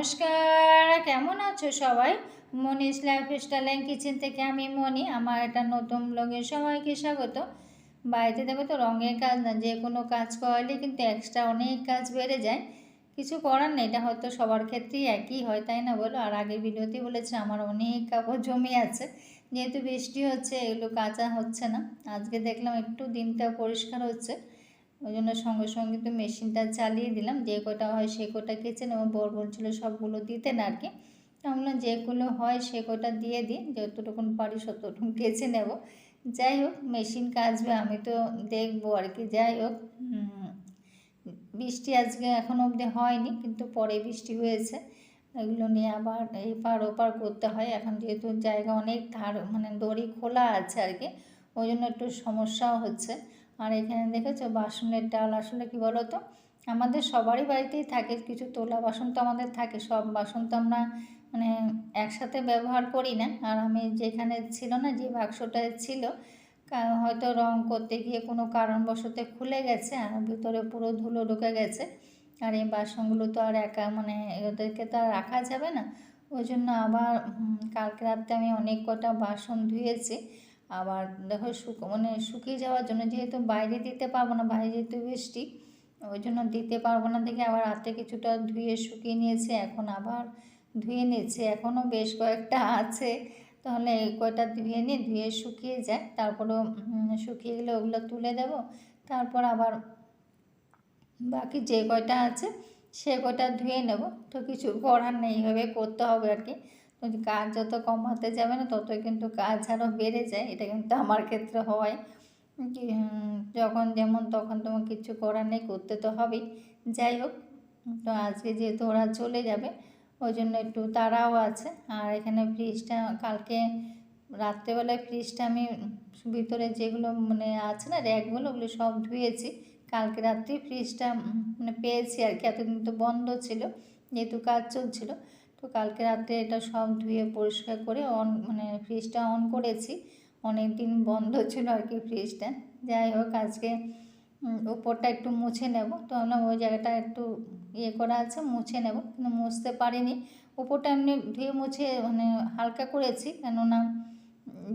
নমস্কার, কেমন আছো সবাই? মনিস লাইফস্টাইল অ্যান্ড কিচেন থেকে আমি মনি। আমার একটা নতুন ব্লগে সবাইকে স্বাগত। বাড়িতে দেখো তো রঙের কাজ না, যে কোনো কাজ করলে কিন্তু এক্সট্রা অনেক কাজ বেড়ে যায়। কিছু করার নেই, এটা হয়তো সবার ক্ষেত্রেই একই হয়, তাই না বলো? আর আগের ভিডিওতে বলেছে আমার অনেক কাপড় জমে আছে, যেহেতু বৃষ্টি হচ্ছে এগুলো কাচা হচ্ছে না। আজকে দেখলাম একটু দিনটা পরিষ্কার হচ্ছে, ওই জন্য সঙ্গে সঙ্গে তো মেশিনটা চালিয়ে দিলাম। যে কটা হয় সে কটা কেচে নেবো, বর বলছিল সবগুলো দিতে না আর কি। তো আমরা যেগুলো হয় সে কটা দিয়ে দিই, যতটুকুন পারি ততটুকুন কেচে নেব। যাই হোক, মেশিন কাচবে, আমি তো দেখবো আর কি। যাই হোক, বৃষ্টি আজকে এখনও অবধি হয়নি, কিন্তু পরে বৃষ্টি হয়েছে। এগুলো নিয়ে আবার এপার ওপার করতে হয়। এখন যেহেতু জায়গা অনেক ধার, মানে দড়ি খোলা আছে আর কি, ওই জন্য একটু সমস্যাও হচ্ছে। আর এখানে দেখেছো বাসনের ডাল, আসলে কি বলো তো, আমাদের সবারই বাড়িতেই থাকে কিছু তোলা বাসন, তো আমাদের থাকে। সব বাসন তো আমরা মানে একসাথে ব্যবহার করি না। আর আমি যেখানে ছিল না, যে বাক্সটা ছিল, হয়তো রং করতে গিয়ে কোনো কারণবশত খুলে গেছে আর ভিতরে পুরো ধুলো ঢুকে গেছে। আর এই বাসনগুলো তো আর একা, মানে ওদেরকে তো আর রাখা যাবে না। ওই জন্য আবার কালকে রাত্রে আমি অনেক কটা বাসন ধুয়েছি। আবার দেখো মানে শুকিয়ে যাওয়ার জন্য, যেহেতু বাইরে দিতে পারবো না, বাইরে যেহেতু বৃষ্টি, ওই জন্য দিতে পারবো না দেখে আবার রাতে কিছুটা ধুয়ে শুকিয়ে নিয়েছি। এখন আবার ধুয়ে নিয়েছি, এখনও বেশ কয়েকটা আছে। তাহলে এই কয়টা ধুয়ে নিই, ধুয়ে শুকিয়ে যায়, তারপরেও শুকিয়ে গেলে ওগুলো তুলে দেব। তারপর আবার বাকি যে কয়টা আছে সে কয়টা ধুয়ে নেব। তো কিছু করার নেই, এইভাবে করতে হবে আর কি। তো কাজ যত কমাতে যাবে না, ততই কিন্তু কাজ আরও বেড়ে যায়। এটা কিন্তু আমার ক্ষেত্রে হয় কি, যখন যেমন তখন তোমার কিছু করার নেই, করতে তো হবেই। যাই হোক, তো আজকে যেহেতু ওরা চলে যাবে, ওই জন্য একটু তাড়াও আছে। আর এখানে ফ্রিজটা কালকে রাত্রেবেলায় ফ্রিজটা আমি ভিতরে যেগুলো মানে আছে না র্যাকগুলো, ওগুলো সব ধুয়েছি। কালকে রাত্রেই ফ্রিজটা মানে পেয়েছি আর কি, এতদিন তো বন্ধ ছিল যেহেতু কাজ চলছিল। তো কালকে রাত্রে এটা সব ধুয়ে পরিষ্কার করে মানে ফ্রিজটা অন করেছি। অনেক দিন বন্ধ ছিল আর কি ফ্রিজটা। যাই হোক, আজকে উপরটা একটু মুছে নেব। তো আমরা ওই জায়গাটা একটু ইয়ে করা আছে, মুছে নেব, কিন্তু মুছতে পারিনি। উপরটা এমনি ধুয়ে মুছে মানে হালকা করেছি, কেননা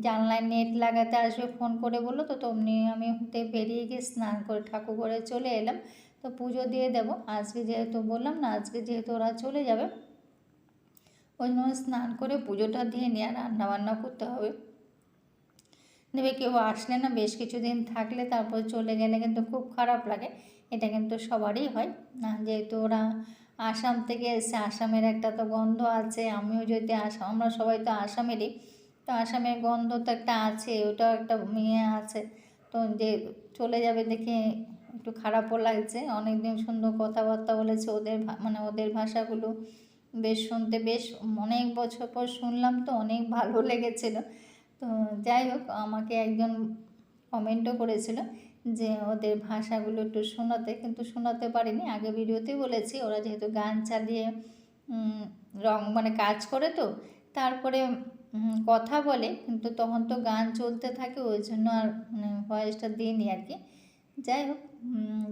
জানলায় নেট লাগাতে আসবে ফোন করে বললো। তো তেমনি আমি বেরিয়ে গিয়ে স্নান করে ঠাকুর ঘরে চলে এলাম। তো পুজো দিয়ে দেবো আজকে, যেহেতু বললাম না আজকে যেহেতু ওরা চলে যাবে, ওই জন্য স্নান করে পুজোটা দিয়ে নিয়ে রান্নাবান্না করতে হবে। দেবে কেউ আসলে না, বেশ কিছুদিন থাকলে তারপর চলে গেলে কিন্তু খুব খারাপ লাগে। এটা কিন্তু সবারই হয় না, যেহেতু ওরা আসাম থেকে এসে, আসামের একটা তো গন্ধ আছে। আমিও যদি আসাম, আমরা সবাই তো আসামেরই, তো আসামের গন্ধ তো একটা আছে, ওটাও একটা মেয়ে আছে। তো যে চলে যাবে দেখে একটু খারাপও লাগছে। অনেকদিন সুন্দর কথাবার্তা বলেছে, ওদের মানে ওদের ভাষাগুলো বেশ শুনতে, বেশ অনেক বছর পর শুনলাম, তো অনেক ভালো লেগেছিলো। তো যাই হোক, আমাকে একজন কমেন্টও করেছিল যে ওদের ভাষাগুলো একটু শোনাতে, কিন্তু শোনাতে পারিনি। আগে ভিডিওতেই বলেছি, ওরা যেহেতু গান চালিয়ে রং মানে কাজ করে, তো তারপরে কথা বলে, কিন্তু তখন তো গান চলতে থাকে, ওই জন্য আর মানে ভয়েসটা দিইনি আর কি। যাই হোক,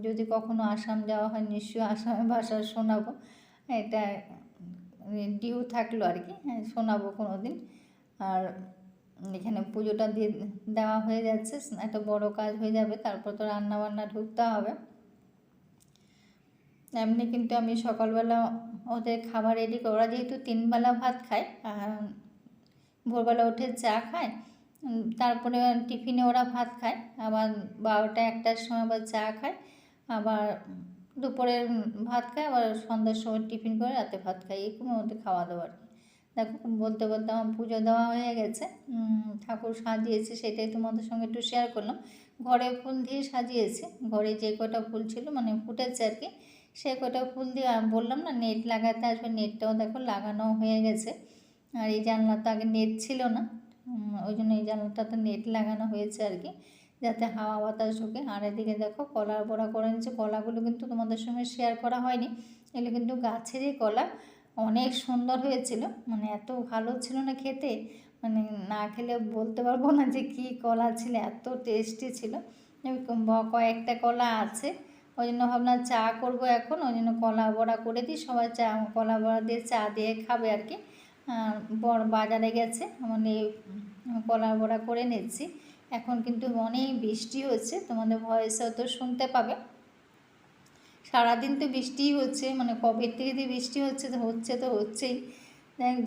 যদি কখনো আসাম যাওয়া হয় নিশ্চয়ই আসামের ভাষা শোনাবো। এটা ডিউ থাকলো আর কি, হ্যাঁ শোনাবো কোনো দিন। আর এখানে পুজোটা দিয়ে দেওয়া হয়ে যাচ্ছে, একটা বড় কাজ হয়ে যাবে, তারপর তো রান্নাবান্না ঢুকতে হবে। এমনি কিন্তু আমি সকালবেলা ওদের খাবার রেডি করে, ওরা যেহেতু 3 বেলা ভাত খায়, আর ভোরবেলা উঠে চা খায়, তারপরে টিফিনে ওরা ভাত খায়, আবার 12টা 1টার সময় আবার চা খায়, আবার দুপুরে ভাত খায়, আবার সন্ধ্যার সময় টিফিন করে রাতে ভাত খায়, এরকম ওদের খাওয়া দাওয়া আর কি। দেখো, বলতে বলতে আমার পুজো দেওয়া হয়ে গেছে, ঠাকুর সাজিয়েছি, সেটাই তোমাদের সঙ্গে একটু শেয়ার করলাম। ঘরে ফুল দিয়ে সাজিয়েছি, ঘরে যে কটা ফুল ছিল মানে ফুটেছে আর কি, সে কটা ফুল দিয়ে বললাম না নেট লাগাতে আসবে, নেটটাও দেখো লাগানো হয়ে গেছে। আর এই জানলাটা আগে নেট ছিল না, ওই জন্য এই জানলাটাতে নেট লাগানো হয়েছে আর কি, যাতে হাওয়া বাতাস ঢোকে। আর এদিকে দেখো কলার বড়া করে নিচ্ছে। কলাগুলো কিন্তু তোমাদের সঙ্গে শেয়ার করা হয়নি, এগুলো কিন্তু গাছেরই কলা, অনেক সুন্দর হয়েছিল, মানে এত ভালো ছিল না খেতে, মানে না খেলে বলতে পারবো না যে কী কলা ছিল, এত টেস্টি ছিল। কয়েকটা কলা আছে, ওই জন্য ভাবলাম চা করব এখন, ওই জন্য কলা বড়া করে দিই, সবাই চা কলা বড়া দিয়ে চা দিয়ে খাবে আর কি। বড় বাজারে গেছে, মানে কলা বড়া করে নিচ্ছি। এখন কিন্তু অনেক বৃষ্টি হচ্ছে, তোমাদের ভয়েসেও তো শুনতে পাবে। সারাদিন তো বৃষ্টিই হচ্ছে, মানে কবে থেকে যে বৃষ্টি হচ্ছে তো হচ্ছেই।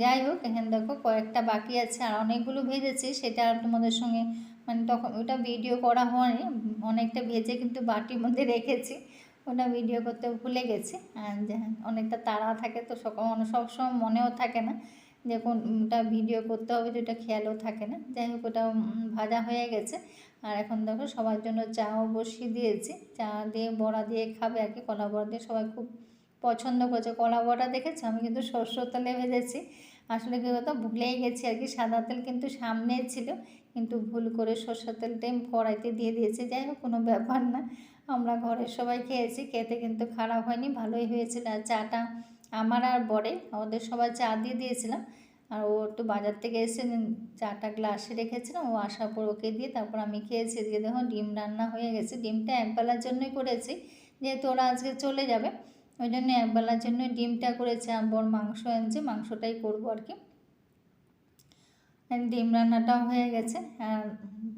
যাই হোক, এখানে দেখো কয়েকটা বাকি আছে, আর অনেকগুলো ভেজেছি, সেটা আর তোমাদের সঙ্গে মানে তখন ওটা ভিডিও করা হয়নি। অনেকটা ভেজে কিন্তু বাটির মধ্যে রেখেছি, ওটা ভিডিও করতে ভুলে গেছি। আর অনেকটা তাড়া থাকে তো সবসময় মনেও থাকে না যে কোনটা ভিডিও করতে হবে, যেটা খেয়ালও থাকে না। যাই হোক, ওটা ভাজা হয়ে গেছে। আর এখন দেখো সবার জন্য চাও বসিয়ে দিয়েছি, চা দিয়ে বড়া দিয়ে খাবে আর কি। কলা বড়া দিয়ে সবাই খুব পছন্দ করছে। কলা বড়া দেখেছো, আমি কিন্তু সরষের তেলে ভেজেছি। আসলে কী বলতো, ভুলেই গেছি আর কি, সাদা তেল কিন্তু সামনে ছিল, কিন্তু ভুল করে সরষের তেলটাই কড়াইতে দিয়ে দিয়েছি। যাই হোক, কোনো ব্যাপার না, আমরা ঘরের সবাই খেয়েছি, খেতে কিন্তু খারাপ হয়নি, ভালোই হয়েছিল। আর চাটা আমার আর বরে, ওদের সবাই চা দিয়ে দিয়েছিলাম। আর ও একটু বাজার থেকে এসে চাটা গ্লাসে রেখেছিলাম, ও আসার পর ওকে দিয়ে তারপর আমি খেয়েছি। এদিকে দেখো ডিম রান্না হয়ে গেছে, ডিমটা একবেলার জন্যই করেছি, যেহেতু ওরা আজকে চলে যাবে, ওই জন্য একবেলার জন্য ডিমটা করেছি। আর বর মাংস আনছে, মাংসটাই করবো আর কি। ডিম রান্নাটাও হয়ে গেছে, আর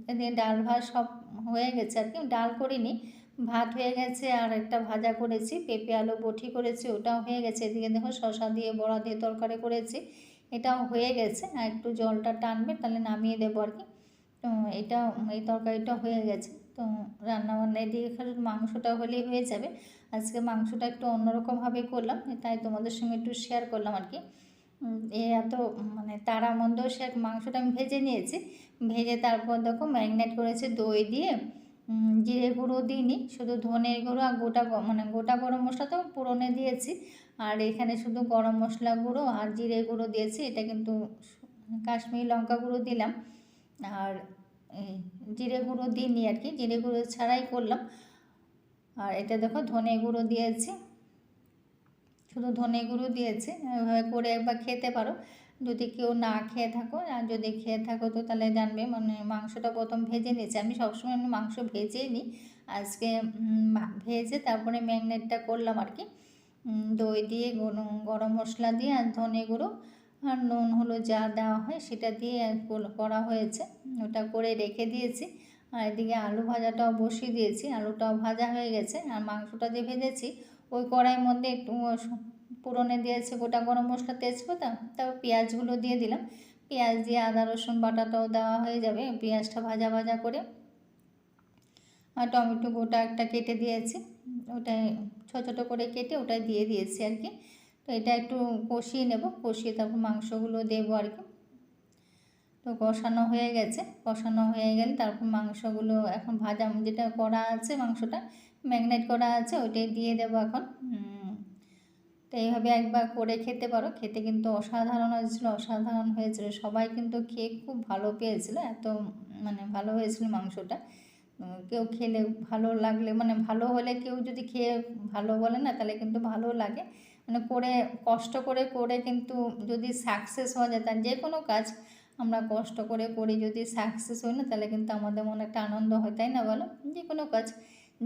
এদিকে ডাল ভাত সব হয়ে গেছে আর কি। ডাল করিনি, ভাত হয়ে গেছে, আর একটা ভাজা করেছি, পেঁপে আলু বটি করেছি, ওটাও হয়ে গেছে। এদিকে দেখো শশা দিয়ে বড়া দিয়ে তরকারি করেছি, এটাও হয়ে গেছে। আর একটু জলটা টানবে, তাহলে নামিয়ে দেবো আর কি। তো এই তরকারিটা হয়ে গেছে। তো রান্নাবান্না এদিকে মাংসটা হলেই হয়ে যাবে। আজকে মাংসটা একটু অন্যরকমভাবে করলাম, তাই তোমাদের সঙ্গে একটু শেয়ার করলাম আর কি। এত মানে তারা মন্দ সে মাংসটা আমি ভেজে নিয়েছি, ভেজে তারপর দেখো ম্যারিনেট করেছে দই দিয়ে। জিরে গুঁড়ো দিইনি, শুধু ধনের গুঁড়ো আর গোটা গরম মশলা তো পুরনে দিয়েছি, আর এখানে শুধু গরম মশলা গুঁড়ো আর জিরে গুঁড়ো দিয়েছি। এটা কিন্তু কাশ্মীরি লঙ্কা গুঁড়ো দিলাম, আর জিরে গুঁড়ো দিইনি আর কি, জিরে গুঁড়ো ছাড়াই করলাম। আর এটা দেখো ধনে গুঁড়ো দিয়েছি, শুধু ধনে গুঁড়ো দিয়েছি। এভাবে করে একবার খেতে পারো যদি কেউ না খেয়ে থাকো, আর যদি খেয়ে থাকো তো তাহলে জানবে। মানে মাংসটা প্রথম ভেজে নিয়েছি, আমি সবসময় মাংস ভেজেই নিই, আজকে ভেজে তারপরে ম্যারিনেটটা করলাম আর কি। দই দিয়ে গরম মশলা দিয়ে আর ধনে গুঁড়ো আর নুন হলুদ যা দেওয়া হয় সেটা দিয়ে করা হয়েছে, ওটা করে রেখে দিয়েছি। আর এদিকে আলু ভাজাটাও বসিয়ে দিয়েছি, আলুটাও ভাজা হয়ে গেছে। আর মাংসটা যে ভেজেছি ওই কড়াইয়ের মধ্যে একটু পুরনে দিয়েছে গোটা গরম মশলা তেজপাতা, তারপর পেঁয়াজগুলো দিয়ে দিলাম, পেঁয়াজ দিয়ে আদা রসুন বাটাটাও দেওয়া হয়ে যাবে, পেঁয়াজটা ভাজা ভাজা করে। আর টমেটো গোটা একটা কেটে দিয়েছি, ওটাই ছোটো ছোটো করে কেটে ওটাই দিয়ে দিয়েছি আর কি। তো এটা একটু কষিয়ে নেব, কষিয়ে তারপর মাংসগুলো দেবো আর কি। তো কষানো হয়ে গেছে, কষানো হয়ে গেলে তারপর মাংসগুলো এখন ভাজা যেটা করা আছে, মাংসটা ম্যারিনেট করা আছে, ওইটাই দিয়ে দেবো এখন। তো এইভাবে একবার করে খেতে পারো, খেতে কিন্তু অসাধারণ হয়েছিল। সবাই কিন্তু খেয়ে খুব ভালো পেয়েছিল, এত মানে ভালো হয়েছিল মাংসটা। কেউ খেলে ভালো লাগলে, মানে ভালো হলে কেউ যদি খেয়ে ভালো বলে না, তাহলে কিন্তু ভালো লাগে। মানে কষ্ট করে কিন্তু যদি সাকসেস হওয়া যায়, তার যে কোনো কাজ আমরা কষ্ট করে করি, যদি সাকসেস হই না, তাহলে কিন্তু আমাদের মনে একটা আনন্দ হয়, তাই না বলো? যে কোনো কাজ।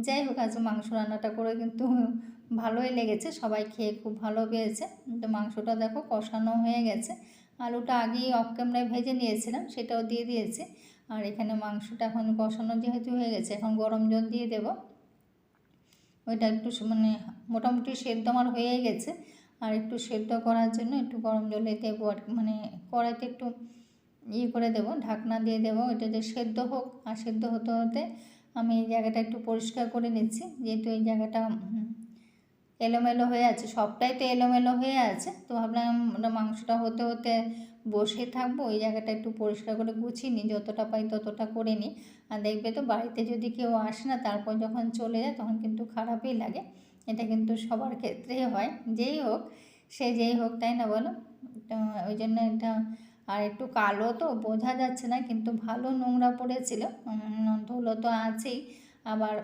যাই হোক, আজ মাংস রান্নাটা করে কিন্তু ভালোই লেগেছে, সবাই খেয়ে খুব ভালো পেয়েছে। তো মাংসটা দেখো কষানো হয়ে গেছে, আলুটা আগেই অফ ক্যামেরায় ভেজে নিয়েছিলাম, সেটাও দিয়ে দিয়েছি। আর এখানে মাংসটা এখন কষানো যেহেতু হয়ে গেছে, এখন গরম জল দিয়ে দেবো। ওইটা একটু মানে মোটামুটি সেদ্ধ আমার হয়ে গেছে, আর একটু সেদ্ধ করার জন্য একটু গরম জলে দেবো আর কি, মানে কড়াইতে একটু করে দেবো, ঢাকনা দিয়ে দেবো, এটা যে সেদ্ধ হোক। আর সেদ্ধ হতে হতে আমি এই জায়গাটা একটু পরিষ্কার করে নিচ্ছি, যেহেতু এই জায়গাটা এলোমেলো হয়ে আছে, সবটাই তো এলোমেলো হয়ে আছে। তো ভাবলাম মাংসটা হতে হতে বসে থাকবো, ওই জায়গাটা একটু পরিষ্কার করে গুছিয়ে নিই, যতটা পাই ততটা করে নিই। আর দেখবে তো বাড়িতে যদি কেউ আসে না, তারপর যখন চলে যায় তখন কিন্তু খারাপই লাগে, এটা কিন্তু সবার ক্ষেত্রেই হয়, যেই হোক তাই না বলো? তো ওই জন্য এটা, আর একটু কালো তো বোঝা যাচ্ছে না, কিন্তু ভালো নোংরা পড়েছিল, ধুলো তো আছেই, আবার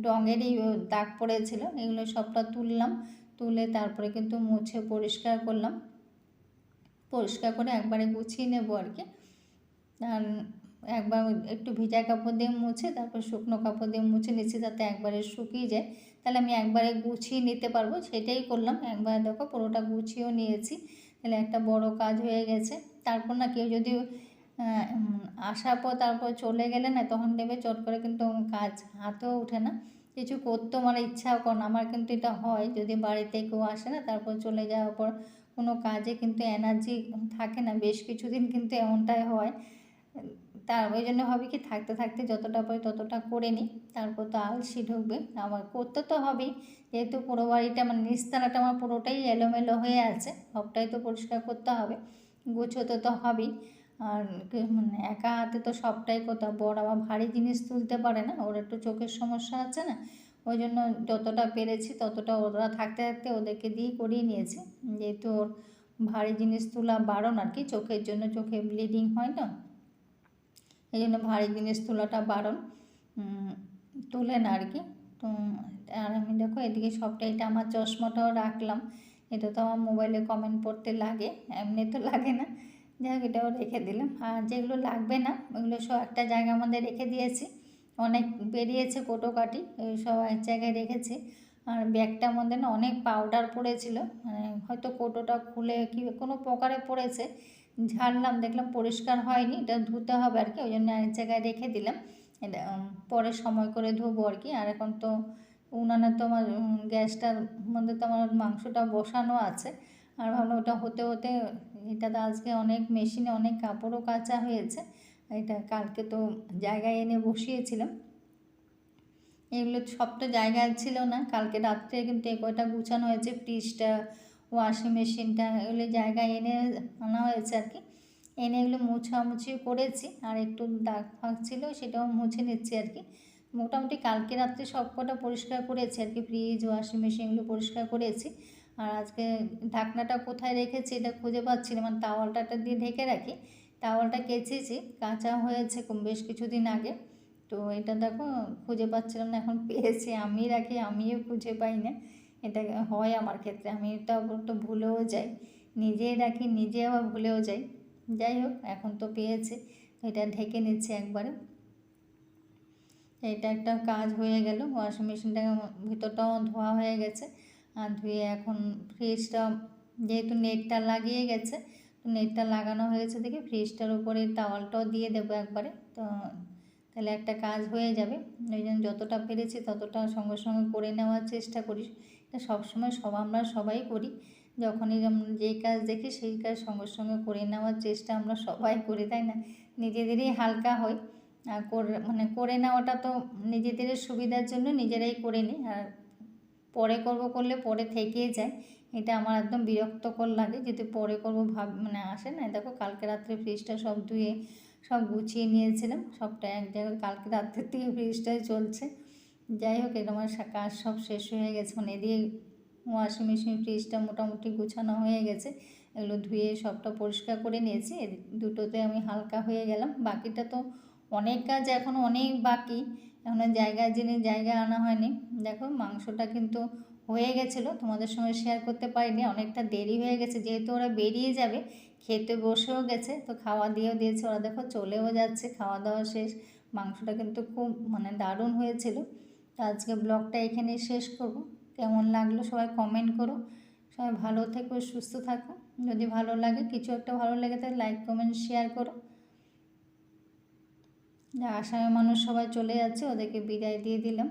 রঙেরই দাগ পড়েছিল। এগুলো সবটা তুলে তারপরে কিন্তু মুছে পরিষ্কার করলাম, পরিষ্কার করে একবারে গুছিয়ে নেবো আর কি। আর একবার একটু ভিজা কাপড় দিয়ে মুছে তারপর শুকনো কাপড় দিয়ে মুছে নিচ্ছি, যাতে একবারে শুকিয়ে যায়, তাহলে আমি একবারে গুছিয়ে নিতে পারবো, সেটাই করলাম। একবারে দেখো পুরোটা গুছিয়েও নিয়েছি, তাহলে একটা বড় কাজ হয়ে গেছে। তারপর না কেউ যদি আসার পর তারপর চলে গেলে না, তখন দেবে চট করে কিন্তু কাজ হাতেও ওঠে না, কিছু করতেও আমার ইচ্ছাও করে না। আমার কিন্তু এটা হয়, যদি বাড়িতে কেউ আসে না তারপর চলে যাওয়ার পর কোনো কাজে কিন্তু এনার্জি থাকে না, বেশ কিছুদিন কিন্তু এমনটাই হয়। তার ওই জন্য ভাবি কি থাকতে থাকতে যতটা পারি ততটা করে নিই, তারপর তো আলসি ঢুকবে, আমার করতে তো হবেই। যেহেতু পুরো বাড়িটা মানে নিচতলাটা আমার পুরোটাই এলোমেলো হয়ে আছে, সবটাই তো পরিষ্কার করতে হবে, গুছোতে তো হবেই। আর মানে একা হাতে তো সবটাই করতে হবে। বড় আবার ভারী জিনিস তুলতে পারে না, ওর একটু চোখের সমস্যা আছে না, ওই জন্য যতটা পেরেছি ততটা ওরা থাকতে থাকতে ওদেরকে দিয়ে করিয়ে নিয়েছি। যেহেতু ওর ভারী জিনিস তোলা বারণ আর কি, চোখের জন্য, চোখে ব্লিডিং হয় না, এই জন্য ভারী জিনিস তোলাটা বারণ, তুলে না আর কি। তো আর আমি দেখো এদিকে সবটা, এটা আমার চশমাটাও রাখলাম, এটা তো আমার মোবাইলে কমেন্ট পড়তে লাগে, এমনি তো লাগে না, যাই হোক এটাও রেখে দিলাম। আর যেগুলো লাগবে না ওগুলো সব একটা জায়গার মধ্যে রেখে দিয়েছি, অনেক বেরিয়েছে কোটোকাটি, ওই সব এক জায়গায় রেখেছি। আর ব্যাগটার মধ্যে না অনেক পাউডার পড়েছিল, মানে হয়তো কোটোটা খুলে কি কোনো প্রকারে পড়েছে, ঝাড়লাম দেখলাম পরিষ্কার হয়নি, এটা ধুতে হবে আর কি, ওই জন্য এক জায়গায় রেখে দিলাম, এটা পরে সময় করে ধোবো আর কি। আর এখন তো উনানে তো আমার গ্যাসটার মধ্যে তো আমার মাংসটা বসানো আছে, আর ভাবলাম ওটা হতে হতে, এটা তো আজকে অনেক মেশিনে অনেক কাপড়ও কাচা হয়েছে, এটা কালকে তো জায়গায় এনে বসিয়েছিলাম, এগুলো সব তো জায়গায় ছিল না, কালকে রাত্রে কিন্তু এ কয়টা গুছানো হয়েছে, ফ্রিজটা, ওয়াশিং মেশিনটা, এগুলো জায়গায় এনে আনা হয়েছে আর কি, এনে এগুলো মোছামুছি করেছি, আর একটু দাগ ফাগ ছিল সেটাও মুছে নিচ্ছি আর কি। মোটামুটি কালকে রাত্রে সব কটা পরিষ্কার করেছি আর কি, ফ্রিজ, ওয়াশিং মেশিন এগুলো পরিষ্কার করেছি। আর আজকে ঢাকনাটা কোথায় রেখেছি এটা খুঁজে পাচ্ছি না, মানে তাওয়ালটা দিয়ে ঢেকে রাখি, তাওয়ালটা কেচেছি, কাঁচা হয়েছে বেশ কিছুদিন আগে, তো এটা দেখো খুঁজে পাচ্ছিলাম না, এখন পেয়েছি, আমি রাখি আমিও খুঁজে পাই না, এটা হয় আমার ক্ষেত্রে, আমি তো তো ভুলেও যাই, নিজেই রাখি নিজে আবার ভুলেও যাই। যাই হোক এখন তো পেয়েছি, এটা ঢেকে নিচ্ছি একবারে, এটা একটা কাজ হয়ে গেল। ওয়াশিং মেশিনটা ভিতরটাও ধোয়া হয়ে গেছে, আর ধুয়ে এখন ফ্রিজটা, যেহেতু নেটটা লাগিয়ে গেছে, তো নেটটা লাগানো হয়েছে দেখে ফ্রিজটার উপরে টাওয়ালটাও দিয়ে দেবো একবারে, তো তাহলে একটা কাজ হয়ে যাবে। ওই জন্য যতটা পেরেছি ততটা সঙ্গে সঙ্গে করে নেওয়ার চেষ্টা করি, এটা সবসময় আমরা সবাই করি, যখনই যেই কাজ দেখি সেই কাজ সঙ্গে সঙ্গে করে নেওয়ার চেষ্টা আমরা সবাই করি, তাই না, নিজেদেরই হালকা হয়। আর মানে করে নেওয়াটা তো নিজেদের সুবিধার জন্য নিজেরাই করে নিই, আর পরে করলে পরে থেকেই যায়, এটা আমার একদম বিরক্তকর লাগে, যদি পরে করবো মানে আসে না। দেখো কালকে রাত্রে ফ্রিজটা সব ধুয়ে সব গুছিয়ে নিয়েছিলাম, সবটা এক জায়গায়, কালকে রাত্রের থেকে ফ্রিজটাই চলছে। যাই হোক এটা আমার কাজ সব শেষ হয়ে গেছে, মানে এদিকে ওয়াশিং মেশিন, ফ্রিজটা মোটামুটি গুছানো হয়ে গেছে, এগুলো ধুয়ে সবটা পরিষ্কার করে নিয়েছি, দুটোতে আমি হালকা হয়ে গেলাম। বাকিটা তো অনেক কাজ এখনও অনেক বাকি, এখনও জায়গায় জায়গায় আনা হয়নি। দেখো মাংসটা কিন্তু হয়ে গেছিলো, তোমাদের সঙ্গে শেয়ার করতে পারিনি, অনেকটা দেরি হয়ে গেছে, যেহেতু ওরা বেরিয়ে যাবে, খেতে বসেও গেছে, তো খাওয়া দিয়েও দিয়েছে, ওরা দেখো চলেও যাচ্ছে, খাওয়া দাওয়া শেষ। মাংসটা কিন্তু খুব মানে দারুণ হয়েছিল। তো আজকে ব্লগটা এখানেই শেষ করব, কেমন লাগলো সবাই কমেন্ট করো, সবাই ভালো থেকো, সুস্থ থাকো, যদি ভালো লাগে কিছু একটা ভালো লাগে তাহলে লাইক কমেন্ট শেয়ার করো। আসামে মানুষ সবাই চলে যাচ্ছে, ওদেরকে বিদায় দিয়ে দিলাম।